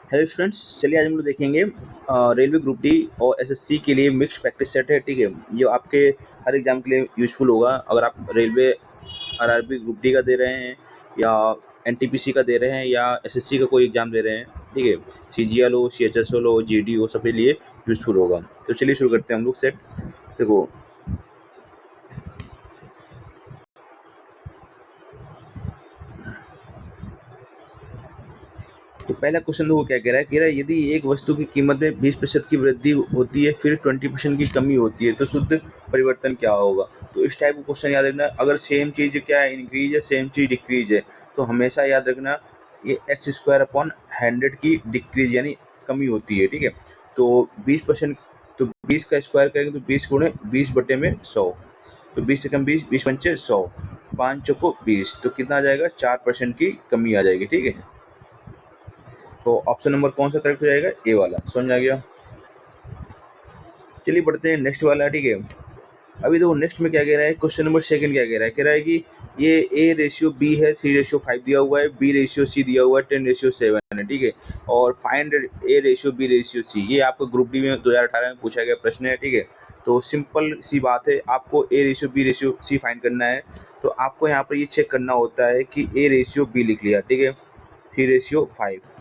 Hello students, चलिए आज हम लोग देखेंगे रेलवे ग्रुप डी और एसएससी के लिए मिक्स्ड प्रैक्टिस सेट है। ठीक है, जो आपके हर एग्जाम के लिए यूजफुल होगा। अगर आप रेलवे आरआरबी ग्रुप डी का दे रहे हैं या एनटीपीसी का दे रहे हैं या एसएससी का कोई एग्जाम दे रहे हैं, ठीक है, सीजीएल हो, सीएचएसएल हो, जीडी हो, सबके लिए यूजफुल होगा। तो चलिए शुरू करते हैं हम लोग सेट। देखो, तो पहला क्वेश्चन देखो क्या कह रहा है यदि एक वस्तु की कीमत में 20% की वृद्धि होती है फिर 20% की कमी होती है तो शुद्ध परिवर्तन क्या होगा। तो इस टाइप का क्वेश्चन याद रखना। अगर सेम चीज़ क्या है, इंक्रीज है, सेम चीज़ डिक्रीज है, तो हमेशा याद रखना ये x² अपॉन 100 की डिक्रीज यानी कमी होती है। ठीक है, तो 20%, तो 20 का स्क्वायर करेंगे तो 20 गुणे 20/100, तो 20 से कम 20, 20 पंचे 100, 5 चौको 20, तो कितना आ जाएगा, 4% की कमी आ जाएगी। ठीक है, तो ऑप्शन नंबर कौन सा करेक्ट हो जाएगा, ए वाला। समझ आ गया। चलिए बढ़ते हैं नेक्स्ट वाला। ठीक है, अभी देखो नेक्स्ट में क्या कह रहा है, क्वेश्चन नंबर सेकंड क्या कह रहा है कि ये ए रेशियो बी है, 3:5 दिया हुआ है, बी रेशियो सी दिया हुआ है, 10:7 है। ठीक है, और find A ratio B ratio C, ये आपको ग्रुप डी में 2018 में पूछा गया प्रश्न है। ठीक है, तो सिंपल सी बात है, आपको A ratio B ratio C find करना है। तो आपको यहाँ पर ये चेक करना होता है कि ए रेशियो बी लिख लिया, ठीक है, 3:5,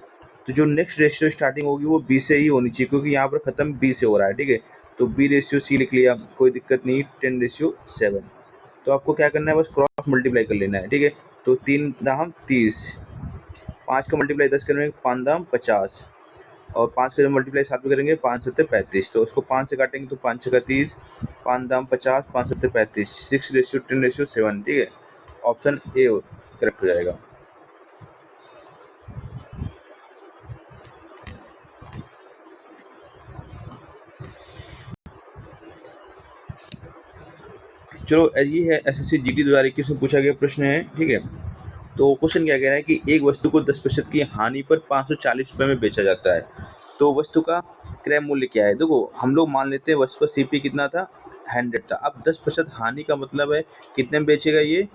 तो जो नेक्स्ट रेशियो स्टार्टिंग होगी वो बी से ही होनी चाहिए, क्योंकि यहाँ पर खत्म बी से हो रहा है। ठीक है, तो बी रेशियो सी लिख लिया, कोई दिक्कत नहीं, 10:7। तो आपको क्या करना है, बस क्रॉस मल्टीप्लाई कर लेना है। ठीक है, तो 3 दाम 30, 5 का मल्टीप्लाई 10 करेंगे, 5 दाम 50, और 5 का मल्टीप्लाई 7 में करेंगे, 5 7 35, तो उसको 5 से काटेंगे तो 5 6 30, 5 दाम 50, 5 7 35, 6:10:7। ठीक है, ऑप्शन ए करेक्ट हो जाएगा। चलो, ये है एसएससी जीडी 2021 में पूछा गया प्रश्न है। ठीक है, तो क्वेश्चन क्या कह रहा है कि एक वस्तु को 10% की हानि पर 540 रुपये में बेचा जाता है, तो वस्तु का क्रय मूल्य क्या है। देखो, हम लोग मान लेते हैं वस्तु का सीपी कितना था, 100 था। अब 10% हानि का मतलब है कितने में बेचेगा, ये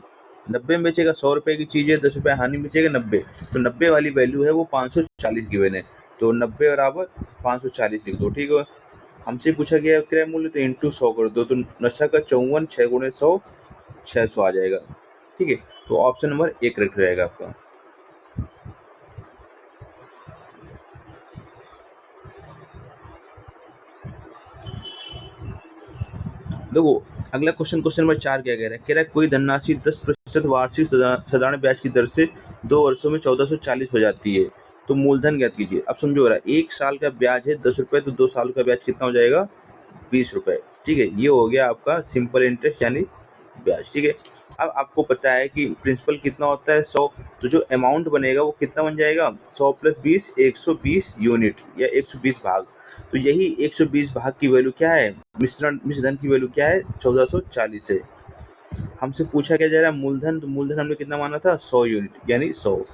90 में बेचेगा। 100 रुपये की चीज़ है, 10 रुपये हानि में बेचेगा 90, तो 90 वाली वैल्यू है वो 540 गिवन है, तो 90 बराबर 540 लिख दो। ठीक है, हमसे पूछा गया क्रय मूल्य, तो इंटू 100 कर दो, तो 9 का 54, 6 गुणे 100, 600 आ जाएगा। ठीक है, तो ऑप्शन नंबर ए करेक्ट हो जाएगा आपका। देखो, अगला क्वेश्चन नंबर 4 क्या कह रहा है कोई धनराशि 10% वार्षिक साधारण ब्याज की दर से 2 वर्षों में 1440 हो जाती है, तो मूलधन ज्ञात कीजिए। अब समझो, रहा है 1 साल का ब्याज है 10 रुपये, तो 2 साल का ब्याज कितना हो जाएगा, 20 रुपये। ठीक है, ये हो गया आपका सिंपल इंटरेस्ट यानी ब्याज। ठीक है, अब आपको पता है कि प्रिंसिपल कितना होता है, 100, तो जो अमाउंट बनेगा वो कितना बन जाएगा, 100 + 20, 120 यूनिट या 120 भाग। तो यही 120 भाग की वैल्यू क्या है, मिश्रधन की वैल्यू क्या है, 1440 है। हमसे पूछा क्या जा रहा है मूलधन, तो मूलधन हमने कितना माना था, 100 यूनिट यानी 100,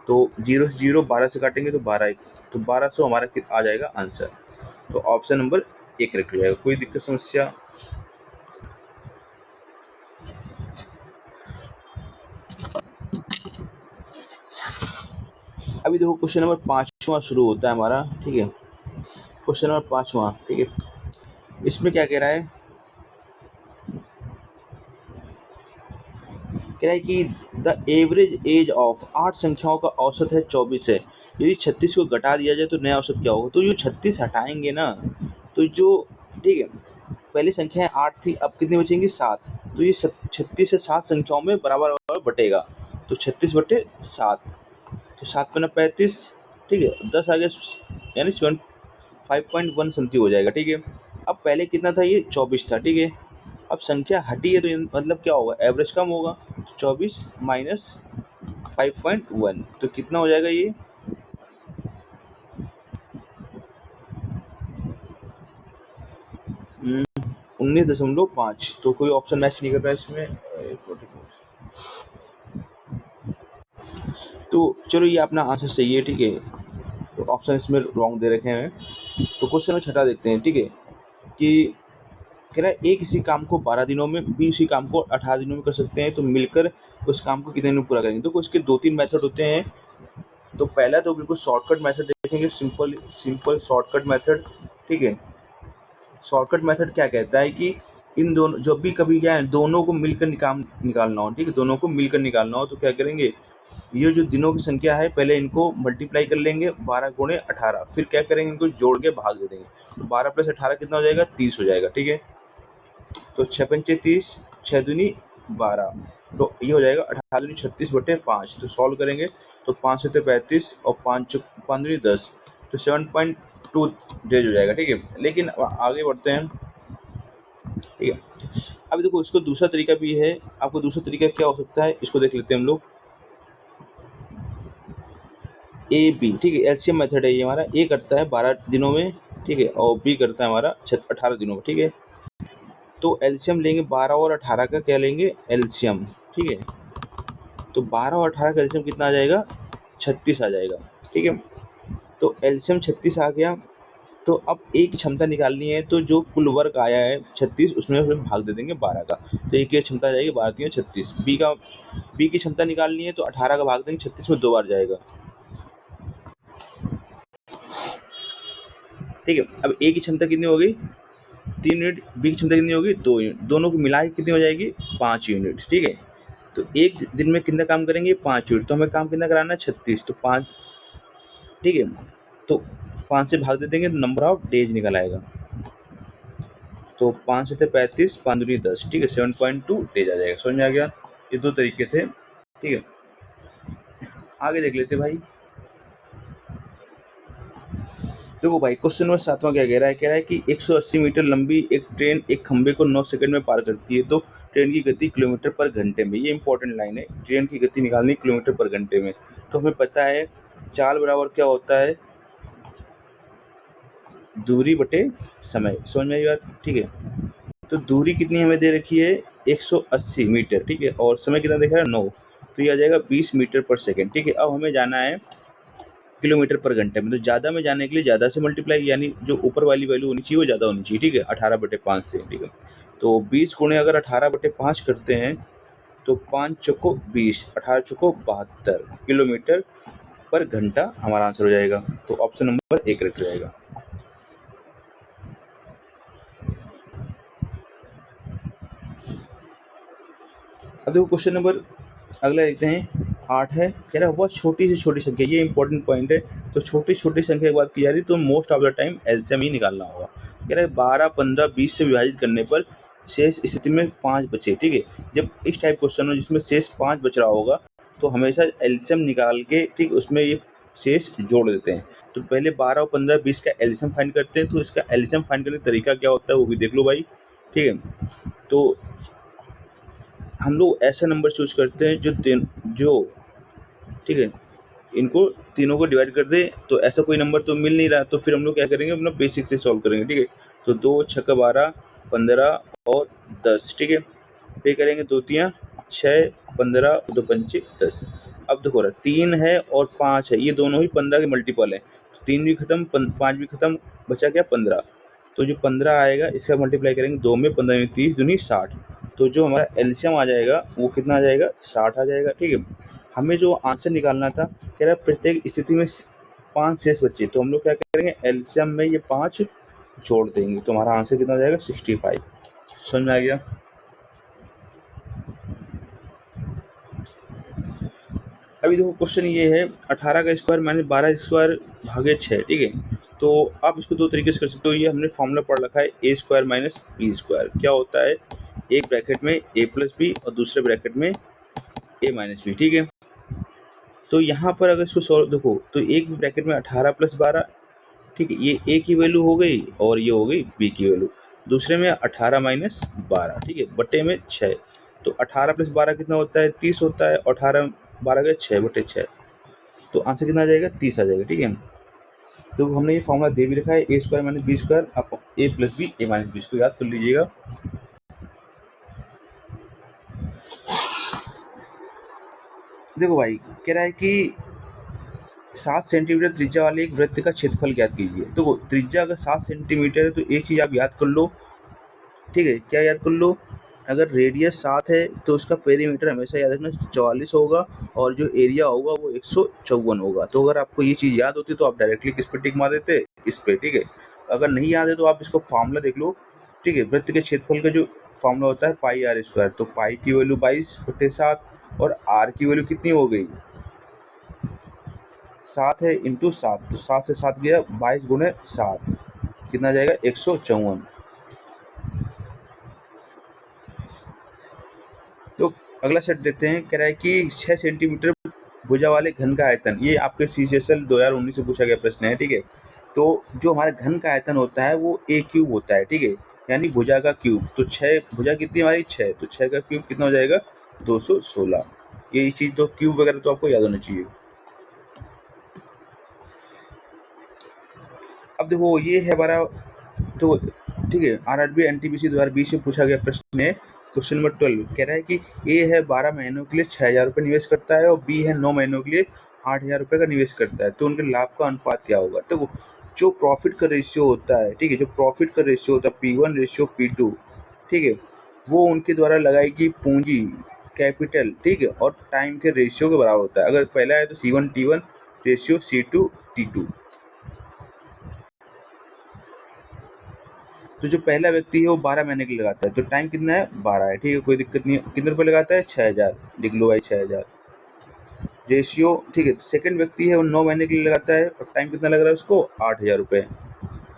तो 0 से 0 12 से काटेंगे तो 12, तो 1200 हमारा आ जाएगा आंसर। तो ऑप्शन नंबर ए करेक्ट हो जाएगा। कोई दिक्कत समस्या। अभी देखो क्वेश्चन नंबर 5वां शुरू होता है हमारा। ठीक है, क्वेश्चन नंबर 5वां। ठीक है, इसमें क्या कह रहा है कि द एवरेज एज ऑफ 8 संख्याओं का औसत है 24 है, यदि 36 को घटा दिया जाए तो नया औसत क्या होगा। तो जो 36 हटाएंगे ना, तो जो, ठीक है, पहली संख्या 8 थी, अब कितनी बचेंगी, 7, तो ये 36 से 7 संख्याओं में बराबर बराबर बटेगा, तो 36/7, तो 7 × 35, ठीक है, 10 आ गया, यानी 5.1 समथिंग हो जाएगा। ठीक है, अब पहले कितना था, ये 24 था। ठीक है, अब संख्या हटी है तो मतलब क्या होगा, एवरेज कम होगा, 24 माइनस 5.1, तो कितना हो जाएगा ये, 19.5। तो कोई ऑप्शन मैच नहीं कर रहा है इसमें। तो चलो, ये अपना आंसर सही है। ठीक है, तो ऑप्शन इसमें रॉन्ग दे रखे हैं। तो क्वेश्चन में छठा देखते हैं। ठीक है, कि कह रहा है ए किसी काम को 12 दिनों में, बी उसी काम को 18 दिनों में कर सकते हैं, तो मिलकर उस काम को कितने दिनों में पूरा करेंगे। तो उसके 2-3 मेथड होते हैं। तो पहला तो बिल्कुल शॉर्टकट मेथड देखेंगे सिंपल सिंपल शॉर्टकट मेथड। ठीक है, शॉर्टकट मेथड क्या कहता है कि इन दोनों जब भी कभी क्या है दोनों को मिलकर निकालना हो, ठीक है, दोनों को मिलकर निकालना हो तो क्या करेंगे, ये जो दिनों की संख्या है पहले इनको मल्टीप्लाई कर लेंगे 12 गुणे 18, फिर क्या करेंगे इनको जोड़ के भाग दे देंगे, तो 12 प्लस 18 कितना हो जाएगा, 30 हो जाएगा। ठीक है, तो 6 पंचे 30, 6 दूनी 12, तो ये हो जाएगा 18 दूनी 36/5। तो सॉल्व करेंगे तो 5 से 35 और 5 दूनी 10, तो 7.2 डेज हो जाएगा। ठीक है, लेकिन आगे बढ़ते हैं। ठीक है, अभी देखो इसको दूसरा तरीका भी है, आपको दूसरा तरीका क्या हो सकता है इसको देख लेते हैं हम लोग। ए बी, ठीक है, एलसीएम मेथड है ये हमारा। ए करता है 12 दिनों में, ठीक है, और बी करता है हमारा 18 दिनों में। ठीक है, तो एलसीएम लेंगे 12 और 18 का, क्या लेंगे एलसीएम। ठीक है, तो 12 और 18 का एलसीएम कितना आ जाएगा, 36 आ जाएगा। ठीक है, तो एलसीएम 36 आ गया, तो अब ए की क्षमता निकालनी है, तो जो कुल वर्ग आया है 36 उसमें फिर भाग दे देंगे 12 का, तो ए की क्षमता आ जाएगी 12 3 36। बी की क्षमता निकालनी है तो 18 का भाग देंगे 36 में 2 बार जाएगा। ठीक है, अब ए की क्षमता कितनी हो गई, 3 यूनिट, बी की क्षमता कितनी होगी, 2 यूनिट, दोनों को मिला के कितनी हो जाएगी, 5 यूनिट। ठीक है, तो एक दिन में कितना काम करेंगे, 5 यूनिट, तो हमें काम कितना कराना है, 36, तो 5। ठीक है, तो 5 से भाग दे देंगे तो नंबर ऑफ डेज निकल आएगा, तो 5 से 35, 5 दूनी 10, ठीक है, 7.2 डेज आ जाएगा। समझ में आ गया, ये दो तरीके थे। ठीक है, आगे देख लेते भाई। देखो भाई क्वेश्चन नंबर 7वां क्या कह रहा है कि 180 मीटर लंबी एक ट्रेन एक खंबे को 9 सेकंड में पार करती है, तो ट्रेन की गति किलोमीटर पर घंटे में। ये इंपॉर्टेंट लाइन है, ट्रेन की गति निकालनी किलोमीटर पर घंटे में। तो हमें पता है चाल बराबर क्या होता है, दूरी बटे समय। समझ में आई बात। ठीक है, तो दूरी कितनी हमें दे रखी है, 180 मीटर। ठीक है, और समय कितना देखा है, 9, तो ये आ जाएगा 20 मीटर पर सेकेंड। ठीक है, अब हमें जाना है किलोमीटर पर घंटे में, तो ज़्यादा में जाने के लिए ज़्यादा से मल्टीप्लाई, यानी जो ऊपर वाली वैल्यू होनी चाहिए वो ज़्यादा होनी चाहिए। ठीक है, 18/5 से। ठीक है, तो 20 गुणे अगर 18/5 करते हैं तो 5 चौको 20, 18 चौको 72 किलोमीटर पर घंटा हमारा आंसर हो जाएगा। तो ऑप्शन नंबर 1 करेक्ट रहेगा। अब देखो क्वेश्चन नंबर अगला देखते हैं, 8 है, कह रहा है वह छोटी से छोटी संख्या, ये इंपॉर्टेंट पॉइंट है। तो छोटी छोटी संख्या की बात की जा रही है तो most of the time LCM ही निकालना होगा। कह रहा है 12, 15, 20 से विभाजित करने पर शेष स्थिति में 5 बचे। ठीक है, जब इस टाइप क्वेश्चन हो जिसमें शेष 5 बच रहा होगा तो हमेशा एलसीएम निकाल के, ठीक, उसमें ये शेष जोड़ देते हैं। तो पहले 12 और 15, 20 का एलसीएम फाइंड करते हैं, तो इसका एलसीएम फाइंड करने का तरीका क्या होता है वो भी देख लो भाई। ठीक है, तो हम लोग ऐसा नंबर चूज करते हैं जो ठीक है, इनको तीनों को डिवाइड कर दे, तो ऐसा कोई नंबर तो मिल नहीं रहा, तो फिर हम लोग क्या करेंगे, अपना बेसिक से सॉल्व करेंगे। ठीक है, तो 2 छक्का 12, 15 और 10। ठीक है, पे करेंगे 2 तियाँ 6, 15, 2 पंचे 10। अब देखो रहा 3 है और 5 है, ये दोनों ही 15 के मल्टीपल है, तो 3 भी खत्म, 5 भी खत्म, बचा क्या 15। तो जो 15 आएगा इसका मल्टीप्लाई करेंगे 2 में, 15 30 दूनी 60, तो जो हमारा एलसीएम आ जाएगा वो कितना आ जाएगा, 60 आ जाएगा। ठीक है, हमें जो आंसर निकालना था, कह रहा है प्रत्येक स्थिति में 5 शेष बचे, तो हम लोग क्या करेंगे, एलसीएम में ये 5 जोड़ देंगे, तो हमारा आंसर कितना हो जाएगा, 65। समझ में आ गया। अभी देखो क्वेश्चन ये है, 18 का स्क्वायर माइनस 12 स्क्वायर भागे 6। ठीक है, तो आप इसको दो तरीके से कर सकते हो। ये हमने फॉर्मूला पढ़ रखा है, ए स्क्वायर माइनस बी स्क्वायर। क्या होता है, एक ब्रैकेट में ए प्लस बी और दूसरे ब्रैकेट में ए माइनस बी। ठीक है, तो यहाँ पर अगर इसको सॉल्व देखो तो एक ब्रैकेट में 18 + 12, ठीक है, ये ए की वैल्यू हो गई और ये हो गई बी की वैल्यू। दूसरे में 18 - 12, ठीक है, बटे में 6, तो 18 + 12 कितना होता है, 30 होता है, 18 12 के 6/6, तो आंसर कितना आ जाएगा, 30 आ जाएगा। ठीक है, तो हमने ये फॉर्मूला दे भी रखा है, ए स्क्वायर माइनस बी स्क्वायर, आप ए प्लस बी ए माइनस बी, इसको याद कर लीजिएगा। देखो भाई कह रहा है कि 7 सेंटीमीटर त्रिज्या वाले एक वृत्त का क्षेत्रफल ज्ञात कीजिए। देखो त्रिज्या अगर 7 सेंटीमीटर है तो एक चीज आप याद कर लो, ठीक है, क्या याद कर लो, अगर रेडियस 7 है तो उसका पेरीमीटर हमेशा याद रखना 44 होगा और जो एरिया होगा वो 154 होगा। तो अगर आपको ये चीज़ याद होती तो आप डायरेक्टली किस पे टिक मार देते, इस पे, ठीक है। अगर नहीं याद है तो आप इसको फार्मूला देख लो, ठीक है। वृत्त के क्षेत्रफल का जो फार्मूला होता है पाई आर स्क्वायर, तो पाई की वैल्यू 22/7 और आर की वैल्यू कितनी हो गई, 7 है इंटू 7, तो 7 से 7 गया 22 गुणे 7, कितना जाएगा 154। तो अगला सेट देखते हैं, कह रहा है कि 6 सेंटीमीटर भुजा वाले घन का आयतन, ये आपके CCSL 2019 से पूछा गया प्रश्न है, ठीक है। तो जो हमारे घन का आयतन होता है वो a क्यूब होता है, ठीक है, यानी भुजा का क्यूब। तो 6 भुजा कितनी हमारी 6, तो 6 का क्यूब कितना हो जाएगा 216। ये चीज तो क्यूब वगैरह तो आपको याद होना चाहिए। अब देखो ये है हमारा, तो ठीक है, RRB NTPC 2020 में पूछा गया प्रश्न है, क्वेश्चन नंबर 12 कह रहा है कि ए है 12 महीनों के लिए 6,000 रुपये निवेश करता है और बी है 9 महीनों के लिए 8,000 रुपये का निवेश करता है, तो उनके लाभ का अनुपात क्या होगा। तो जो प्रॉफिट का रेशियो होता है, ठीक है, जो प्रॉफिट का रेशियो होता है P1 रेशियो P2, ठीक है, वो उनके द्वारा लगाई गई पूंजी कैपिटल, ठीक है, और टाइम के रेशियो के बराबर होता है। अगर पहला है तो C1T1 रेशियो C2T2। तो जो पहला व्यक्ति है वो 12 महीने के लिए लगाता है, तो टाइम कितना है 12 है, ठीक है, कोई दिक्कत नहीं है। कितने रुपये लगाता है 6,000, लिख लो भाई 6,000 रेशियो, ठीक है। सेकंड व्यक्ति है वो 9 महीने के लिए लगाता है और टाइम कितना लग रहा है उसको 8,000 रुपये,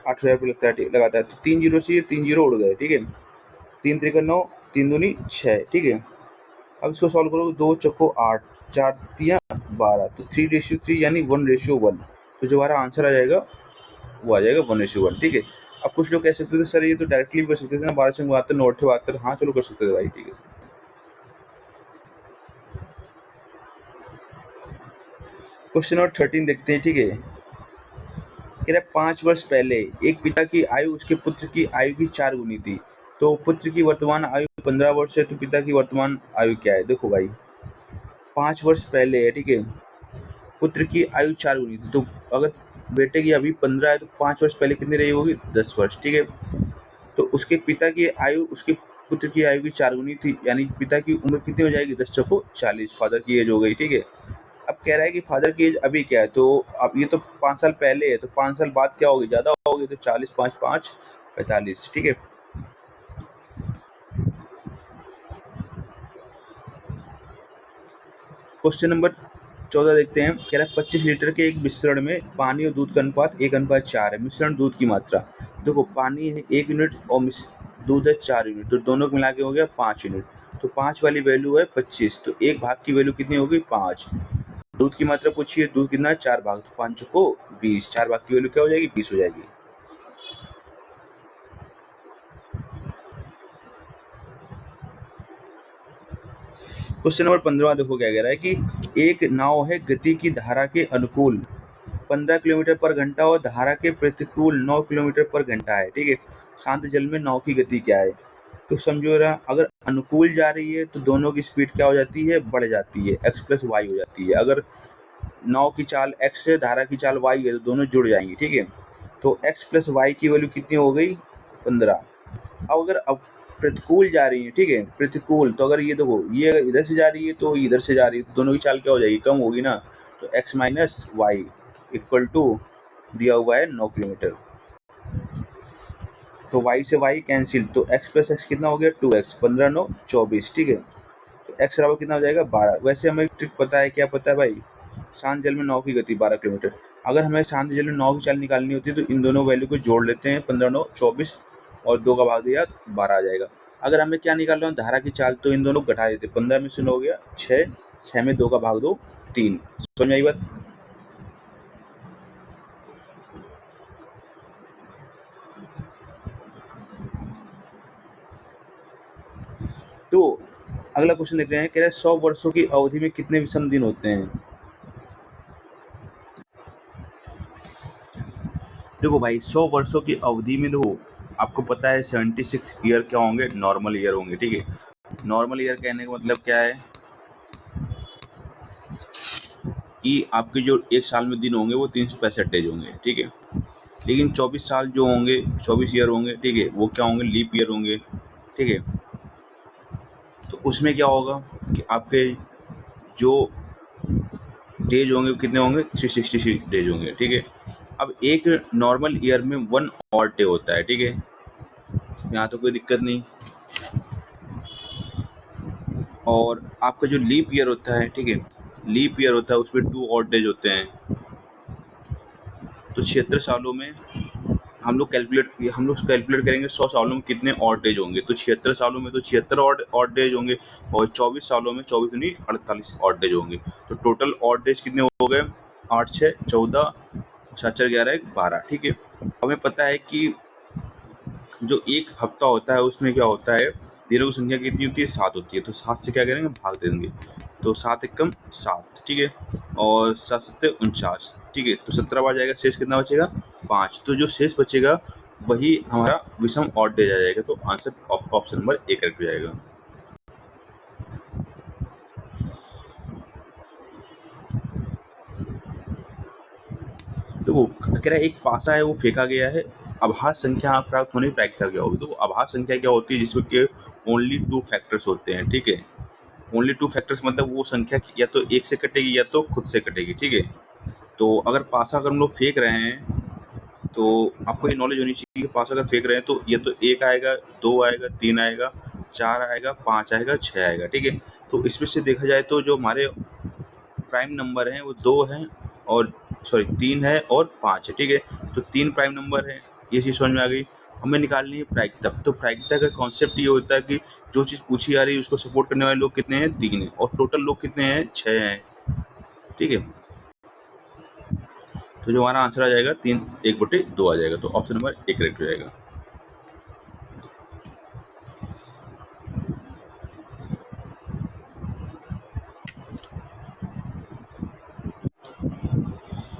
8,000 रुपये लगता है, लगाता है। तो 3 जीरो से 3 जीरो उड़ गए, ठीक है। 3 त्रिका 9, 3 दूनी 6, ठीक है। अब इसको सॉल्व करोगे, 2 चौको 8, 4 तिया 12, तो 3:3 यानी 1:1। तो जो हमारा आंसर आ जाएगा वो आ जाएगा 1:1, ठीक है। अब कुछ लोग कह सकते थे सर ये तो डायरेक्टली भी कर सकते थे ना, 12 से 72, 9 से 72, हाँ चलो कर सकते थे भाई, ठीक है। क्वेश्चन नंबर 13 देखते हैं, ठीक है। कह रहा है 5 वर्ष पहले एक पिता की आयु उसके पुत्र की आयु की 4 गुनी थी, तो पुत्र की वर्तमान आयु 15 वर्ष है, तो पिता की वर्तमान आयु क्या है। देखो भाई 5 वर्ष पहले है, ठीक है, पुत्र की आयु 4 गुनी थी, तो अगर बेटे की अभी 15 है तो 5 वर्ष पहले कितनी रही होगी 10 वर्ष, ठीक है। तो उसके पिता की आयु उसके पुत्र की आयु की 4 गुनी थी, यानी पिता की उम्र कितनी हो जाएगी 10 चौको 40, फादर की एज हो गई, ठीक है। अब कह रहा है कि फादर की एज अभी क्या है, तो अब ये तो 5 साल पहले है, तो 5 साल बाद क्या होगी, ज्यादा होगी, तो 40 5 5 45, ठीक है। क्वेश्चन नंबर 14 देखते हैं, कह रहा है 25 लीटर के एक मिश्रण में पानी और दूध का अनुपात 1:4 है, मिश्रण दूध की मात्रा। देखो पानी है 1 यूनिट और दूध है 4 यूनिट, तो दोनों को मिला के हो गया 5 यूनिट, तो 5 वाली वैल्यू है 25, तो एक भाग की वैल्यू कितनी होगी 5। दूध की मात्रा पूछी है, दूध कितना है 4 भाग, तो 5 को 20, 4 भाग की वैल्यू क्या हो जाएगी 20 हो जाएगी। क्वेश्चन नंबर 15 देखो क्या कह रहा है कि एक नाव है गति की धारा के अनुकूल 15 किलोमीटर पर घंटा और धारा के प्रतिकूल 9 किलोमीटर पर घंटा है, ठीक है। शांत जल में नाव की गति क्या है, तो समझो रहा, अगर अनुकूल जा रही है तो दोनों की स्पीड क्या हो जाती है बढ़ जाती है, x प्लस वाई हो जाती है। अगर नाव की चाल x है, धारा की चाल y है, तो दोनों जुड़ जाएंगी, ठीक है। तो x प्लस वाई की वैल्यू कितनी हो गई 15। अब प्रतिकूल जा रही है, ठीक है, प्रतिकूल, तो अगर ये देखो ये अगर इधर से जा रही है तो इधर से जा रही है, तो दोनों की चाल क्या हो जाएगी कम होगी ना, तो x minus y equal to दिया हुआ है 9 किलोमीटर, तो y से y कैंसिल, तो x प्लस एक्स कितना हो गया 2x, 15 9 24, ठीक है। तो x बराबर कितना हो जाएगा 12। वैसे हमें ट्रिक पता है, क्या पता है भाई, शांत जल में नाव की गति 12 किलोमीटर। अगर हमें शांत जल में नाव की चाल निकालनी होती है तो इन दोनों वैल्यू को जोड़ लेते हैं, 15 9 24 और 2 का भाग दिया 12 आ जाएगा। अगर हमें क्या निकालना है धारा की चाल, तो इन दोनों को घटा देते, 15 में से 9 हो गया 6, 6 में 2 का भाग दो 3, समझ में आई बात। तो अगला क्वेश्चन देख रहे हैं, कह रहे हैं 100 वर्षों की अवधि में कितने विषम दिन होते हैं। देखो भाई 100 वर्षों की अवधि में देखो आपको पता है 76 ईयर क्या होंगे, नॉर्मल ईयर होंगे, ठीक है। नॉर्मल ईयर कहने का मतलब क्या है कि आपके जो एक साल में दिन होंगे वो 365 डेज होंगे, ठीक है। लेकिन 24 साल जो होंगे, 24 ईयर होंगे, ठीक है, वो क्या होंगे लीप ईयर होंगे, ठीक है। उसमें क्या होगा कि आपके जो डेज होंगे वो कितने होंगे, 366 डेज होंगे, ठीक है। अब एक नॉर्मल ईयर में 1 और डे होता है, ठीक है, यहाँ तो कोई दिक्कत नहीं। और आपका जो लीप ईयर होता है, ठीक है, लीप ईयर होता है उसमें 2 और डेज होते हैं। तो 76 सालों में हम लोग कैलकुलेट करेंगे 100 सालों में कितने ऑड डेज होंगे। तो 76 सालों में तो 76 ऑड डेज होंगे, और 24 सालों में 24 नहीं 48 ऑड डेज होंगे। तो टोटल ऑड डेज कितने हो गए, 8 6 14 7 4 11 12, ठीक है। हमें पता है कि जो एक हफ्ता होता है उसमें क्या होता है, दिनों की संख्या कितनी होती है, 7 होती है। तो 7 से क्या करेंगे, भाग देंगे। तो 7 एकम 7, ठीक है, और 7 सत्ते 49, ठीक है। तो 17 बार जाएगा, शेष कितना बचेगा, 5। तो जो शेष बचेगा वही हमारा विषम ऑड डेज आ जाएगा। तो आंसर आपका ऑप्शन नंबर ए करेक्ट हो जाएगा। तो वो कह रहा है एक पासा है वो फेंका गया है, आभास संख्या प्राप्त होने प्रायिकता क्या होगी। तो आभास संख्या क्या होती है, जिसमें कि ओनली 2 फैक्टर्स होते हैं, ठीक है। ओनली 2 फैक्टर्स मतलब वो संख्या या तो 1 से कटेगी या तो खुद से कटेगी, ठीक है। तो अगर पासा अगर हम लोग फेंक रहे हैं तो आपको ये नॉलेज होनी चाहिए कि पासा अगर फेंक रहे हैं तो ये तो 1 आएगा, 2 आएगा, 3 आएगा, 4 आएगा, 5 आएगा, 6 आएगा, ठीक है। तो इसमें से देखा जाए तो जो हमारे प्राइम नंबर हैं वो 2 हैं और 3 है और 5 है, ठीक है। तो 3 प्राइम नंबर है, ये चीज़ समझ में आ गई। हमें निकालनी है प्रायिकता। तो प्रायिकता का कॉन्सेप्ट ये होता है कि जो चीज़ पूछी जा रही है उसको सपोर्ट करने वाले लोग कितने हैं, 3 हैं, और टोटल लोग कितने हैं, 6 हैं, ठीक है। तो जो हमारा आंसर आ जाएगा 3 1/2 आ जाएगा। तो ऑप्शन नंबर ए करेक्ट हो जाएगा।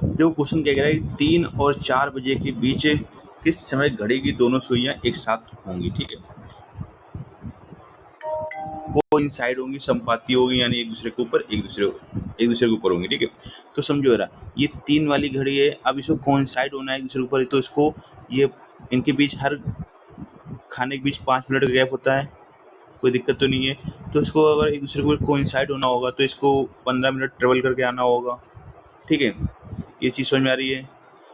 देखो क्वेश्चन क्या कह रहा है, 3 और 4 बजे के बीच किस समय घड़ी की दोनों सुइयां एक साथ होंगी, ठीक है। कोइंसाइड होंगी, संपाती होगी, यानी एक दूसरे के ऊपर एक दूसरे के ऊपर होंगी, ठीक है। तो समझो जरा, ये 3 वाली घड़ी है, अब इसको कोइंसाइड होना है एक दूसरे के ऊपर, तो इसको ये इनके बीच हर खाने के बीच 5 मिनट का गैप होता है, कोई दिक्कत तो नहीं है। तो इसको अगर एक दूसरे के ऊपर कोइंसाइड होना होगा तो इसको 15 मिनट ट्रेवल करके आना होगा, ठीक है। ये चीज़ समझ में आ रही है।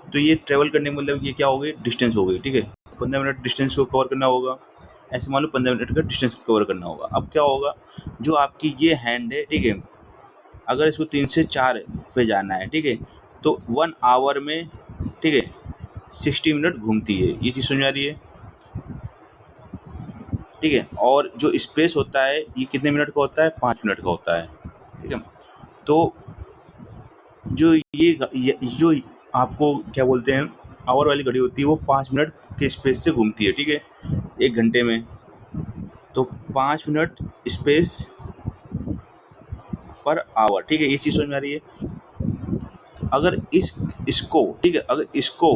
तो ये ट्रेवल करने का मतलब ये क्या हो गई, डिस्टेंस हो गई, ठीक है। 15 मिनट डिस्टेंस को कवर करना होगा, ऐसे मान लो 15 मिनट का डिस्टेंस कवर करना होगा। अब क्या होगा, जो आपकी ये हैंड है, ठीक है, अगर इसको 3 से 4 पे जाना है, ठीक है, तो 1 आवर में, ठीक है, 60 मिनट घूमती है। ये चीज़ समझ में आ रही है, ठीक है। और जो स्पेस होता है ये कितने मिनट का होता है, 5 मिनट का होता है, ठीक है। तो जो जो आपको क्या बोलते हैं, आवर वाली घड़ी होती है, वो 5 मिनट के स्पेस से घूमती है, ठीक है, 1 घंटे में। तो 5 मिनट स्पेस पर आवर, ठीक है, ये चीज़ समझ में आ रही है। अगर इसको, ठीक है, अगर इसको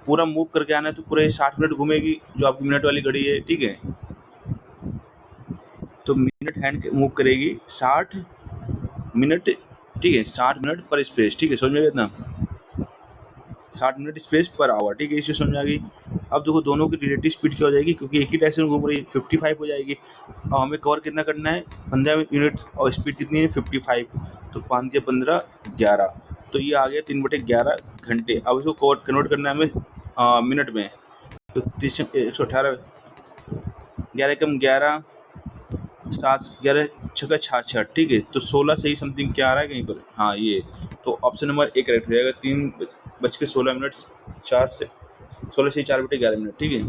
पूरा मूव करके आना है तो पूरे 60 मिनट घूमेगी जो आपकी मिनट वाली घड़ी है, ठीक है। तो मिनट हैंड मूव करेगी 60 मिनट, ठीक है, 60 मिनट पर स्पेस, ठीक है, समझ में कितना, 60 मिनट स्पेस पर आवर, ठीक है, इसे समझ में आ गई। अब देखो दोनों की रिलेटिव स्पीड क्या हो जाएगी, क्योंकि एक ही डायरेक्शन में घूम रही है, 55 हो जाएगी। और हमें कवर कितना करना है, 15 मिनट, और स्पीड कितनी है, 55। तो 5 या 15 11, तो ये आ गया 3/11 घंटे। अब इसको कवर कन्वर्ट करना है हमें मिनट में। तो 118, 11 कम 11, 7 11 छक्का 66, ठीक है। तो 16 से ही समथिंग क्या आ रहा है कहीं पर, हाँ ये। तो ऑप्शन नंबर ए करेक्ट हो जाएगा। 3:16 4 से 16 से 4/11 मिनट, ठीक है।